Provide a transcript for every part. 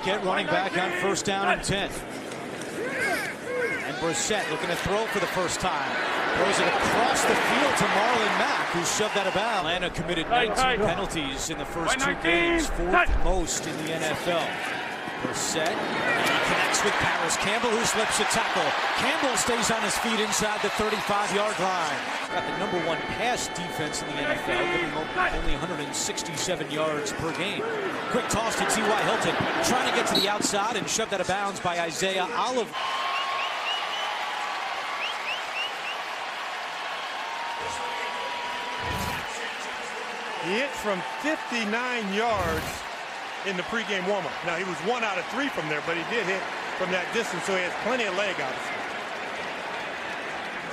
Hackett running back on 1st down and 10. And Brissett looking to throw for the first time. Throws it across the field to Marlon Mack, who shoved that about. Atlanta committed 19 penalties in the first 2 games, 4th most in the NFL. Brissett, and he connects with Paris Campbell, who slips a tackle. Campbell stays on his feet inside the 35-yard line. Got the #1 pass defense in the NFL, giving only 167 yards per game. Quick toss to T.Y. Hilton, trying to get to the outside and shoved out of bounds by Isaiah Oliver. He hit from 59 yards in the pregame warm-up. Now, he was 1 out of 3 from there, but he did hit from that distance, so he has plenty of leg, obviously.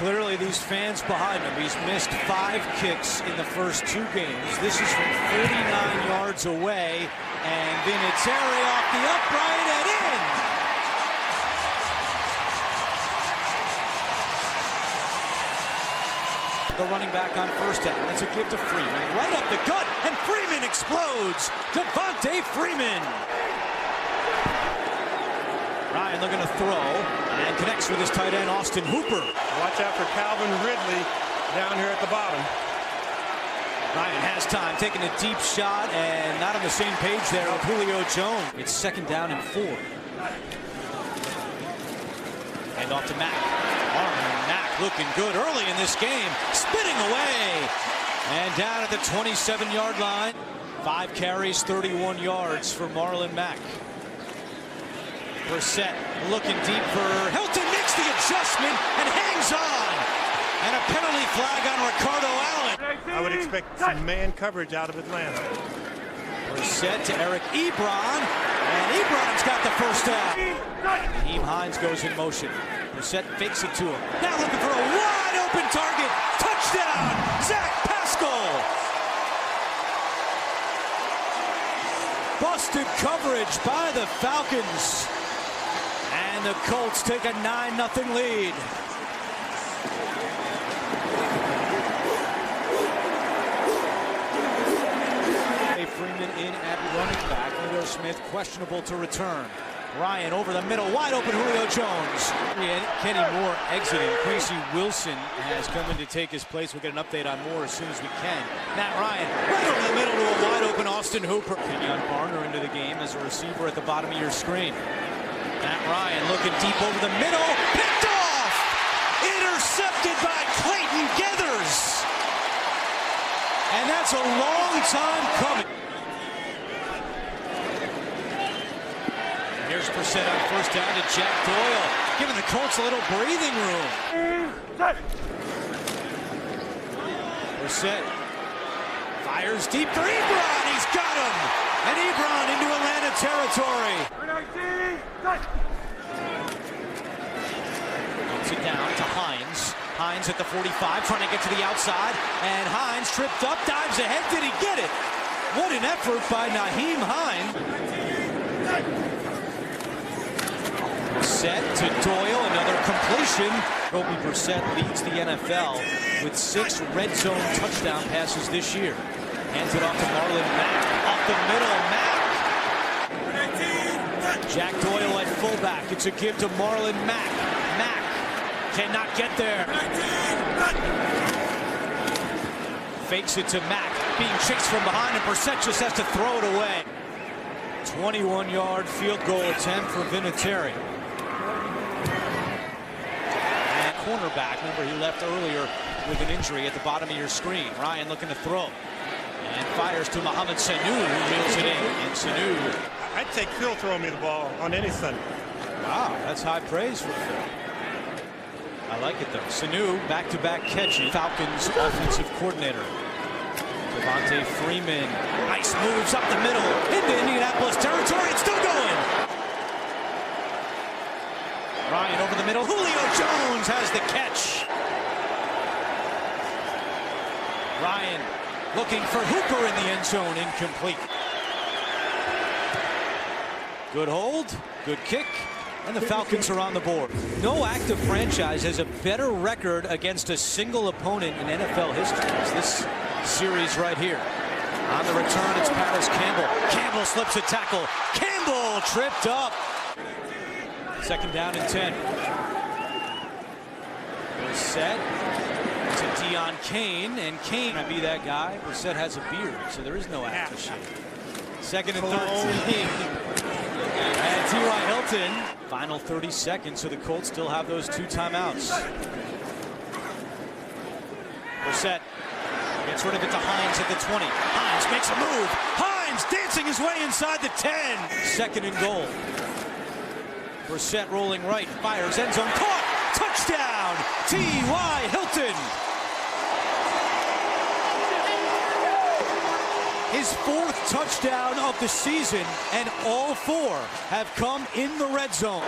Clearly, these fans behind him. He's missed 5 kicks in the first 2 games. This is from 49 yards away, and Vinatieri off the upright and in. The running back on 1st down. That's a give to Freeman. Right up the gut, and Freeman explodes. Devontae Freeman. Ryan looking to throw, and connects with his tight end, Austin Hooper. Watch out for Calvin Ridley down here at the bottom. Ryan has time, taking a deep shot, and not on the same page there with Julio Jones. It's 2nd down and 4. And off to Mack. Mack looking good early in this game, spinning away, and down at the 27-yard line. 5 carries, 31 yards for Marlon Mack. Brissett looking deep for Hilton, makes the adjustment and hangs on. And a penalty flag on Ricardo Allen. I would expect some man coverage out of Atlanta. Brissett to Eric Ebron, and Ebron's got the 1st down. Naheem Hines goes in motion. Brissett fakes it to him. Now looking for a wide open target. Touchdown, Zach Pascal. Busted coverage by the Falcons. And the Colts take a 9-0 lead. Freeman in at running back. Julio Smith questionable to return. Ryan over the middle, wide open Julio Jones. Kenny Moore exiting. Quincy Wilson has come in to take his place. We'll get an update on Moore as soon as we can. Matt Ryan right over the middle to a wide open Austin Hooper. Kenyon Barner into the game as a receiver at the bottom of your screen. Matt Ryan looking deep over the middle. Picked off! Intercepted by Clayton Geathers. And that's a long time coming. Here's Brissett on 1st down to Jack Doyle, giving the Colts a little breathing room. Brissett fires deep for Ebron. He's got him. And Ebron into Atlanta territory. Knocks it down to Hines. Hines at the 45, trying to get to the outside. And Hines tripped up, dives ahead. Did he get it? What an effort by Naheem Hines. Brissett to Doyle, another completion. Jacoby Brissett leads the NFL with 6 red zone touchdown passes this year. Hands it off to Marlon Mack. Off the middle, Mack. Jack Doyle at fullback. It's a give to Marlon Mack. Mack cannot get there. Fakes it to Mack. Being chased from behind, and Brissett just has to throw it away. 21-yard field goal attempt for Vinatieri. Cornerback, remember he left earlier with an injury at the bottom of your screen. Ryan looking to throw and fires to Mohamed Sanu, who reels it in. And Sanu, I'd take Phil throwing me the ball on any Sunday. Wow, that's high praise for Phil. I like it though. Sanu back-to-back catching. Falcons offensive coordinator. Devontae Freeman, nice moves up the middle into Indianapolis territory. It's still going. Ryan over the middle. Julio Jones has the catch. Ryan looking for Hooper in the end zone. Incomplete. Good hold. Good kick. And the Falcons are on the board. No active franchise has a better record against a single opponent in NFL history as this series right here. On the return, it's Paris Campbell. Campbell slips a tackle. Campbell tripped up. Second down and 10. Brissett to Deion Kane, and Kane might be that guy. Brissett has a beard, so there is no aftershave. Second and 13. And T.Y. Hilton. Final 30 seconds, so the Colts still have those 2 timeouts. Brissett gets rid of it to Hines at the 20. Hines makes a move. Hines dancing his way inside the 10. Second and goal. Brissett rolling right, fires, end zone, caught, touchdown, T.Y. Hilton. His 4th touchdown of the season, and all 4 have come in the red zone.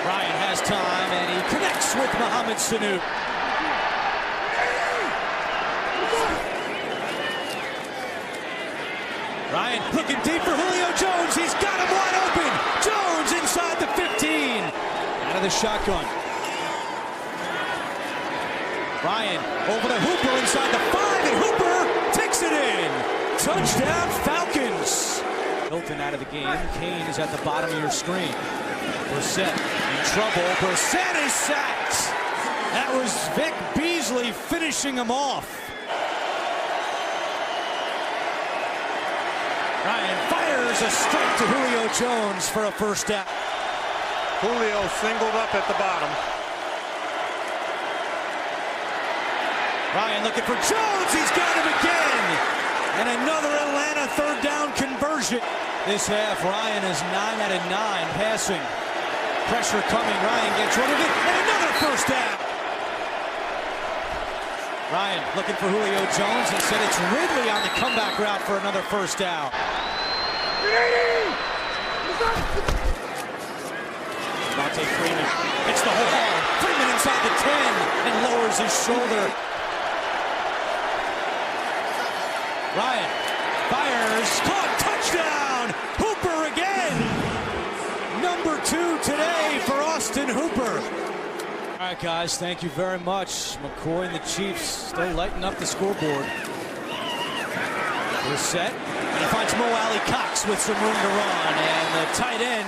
Ryan has time, and he connects with Mohamed Sanu. Ryan looking deep for Julio Jones. He's got him wide open. Jones inside the 15. Out of the shotgun. Ryan over to Hooper inside the 5, and Hooper takes it in. Touchdown Falcons. Hilton out of the game. Kane is at the bottom of your screen. Brissett in trouble. Brissett is sacked. That was Vic Beasley finishing him off. Ryan fires a strike to Julio Jones for a first down. Julio singled up at the bottom. Ryan looking for Jones. He's got him again. And another Atlanta third down conversion. This half, Ryan is 9 out of 9 passing. Pressure coming. Ryan gets rid of it. And another first down. Ryan looking for Julio Jones. Instead, it's Ridley on the comeback route for another first down. Devontae Freeman hits the hole. Freeman inside the 10 and lowers his shoulder. Ryan fires, caught, touchdown! Hooper again! Number 2 today for Austin Hooper. All right, guys, thank you very much. McCoy and the Chiefs still lighting up the scoreboard. Brissett, and he finds Mo Alley Cox with some room to run, and the tight end.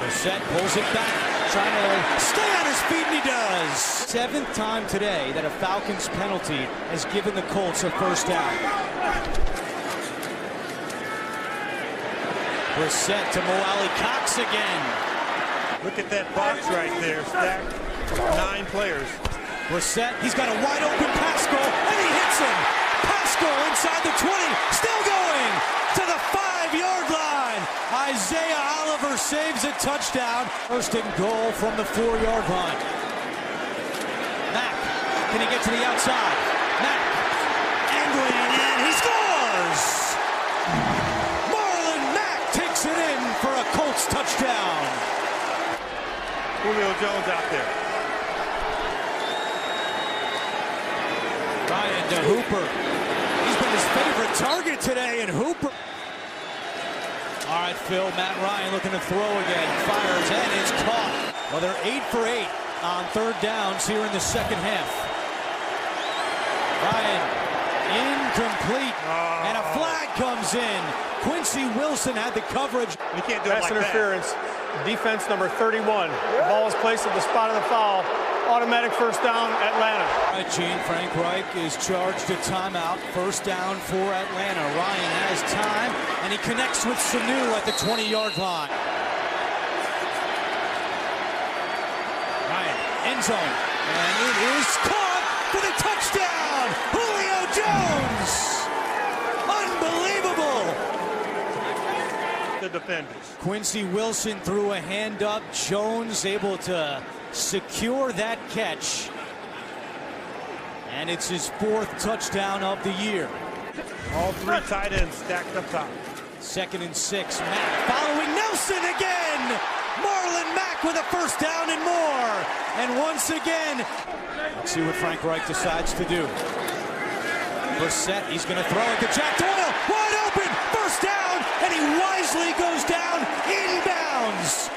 Brissett pulls it back, trying to stay on his feet, and he does. 7th time today that a Falcons penalty has given the Colts a first down. Brissett to Mo Alley Cox again. Look at that box right there, stacked 9 players. Brissett, he's got a wide open Pascal, and he hits him. Pascal inside the 20, still going to the 5-yard line. Isaiah Oliver saves a touchdown. First and goal from the 4-yard line. Mack, can he get to the outside? Mack, angling, and he scores! Marlon Mack takes it in for a Colts touchdown. Julio Jones out there. Ryan to Hooper. He's been his favorite target today, and Hooper. All right, Phil, Matt Ryan looking to throw again. Fires, and it's caught. Well, they're 8 for 8 on third downs here in the second half. Ryan, incomplete, and a flag comes in. Quincy Wilson had the coverage. You can't do it like interference. Defense number 31. The ball is placed at the spot of the foul. Automatic first down, Atlanta. All right, Gene, Frank Reich is charged a timeout. First down for Atlanta. Ryan has time, and he connects with Sanu at the 20-yard line. Ryan, end zone, and it is caught for the touchdown. Julio Jones. Unbelievable. The defenders. Quincy Wilson threw a hand up. Jones able to secure that catch. And it's his 4th touchdown of the year. All 3 tight ends stacked up top. 2nd and 6. Mack following Nelson again. Marlon Mack with a first down and more. And once again, let's see what Frank Reich decides to do. Brissett, he's going to throw it to Jack Doyle. Wide open. First down. And he wisely goes down inbounds.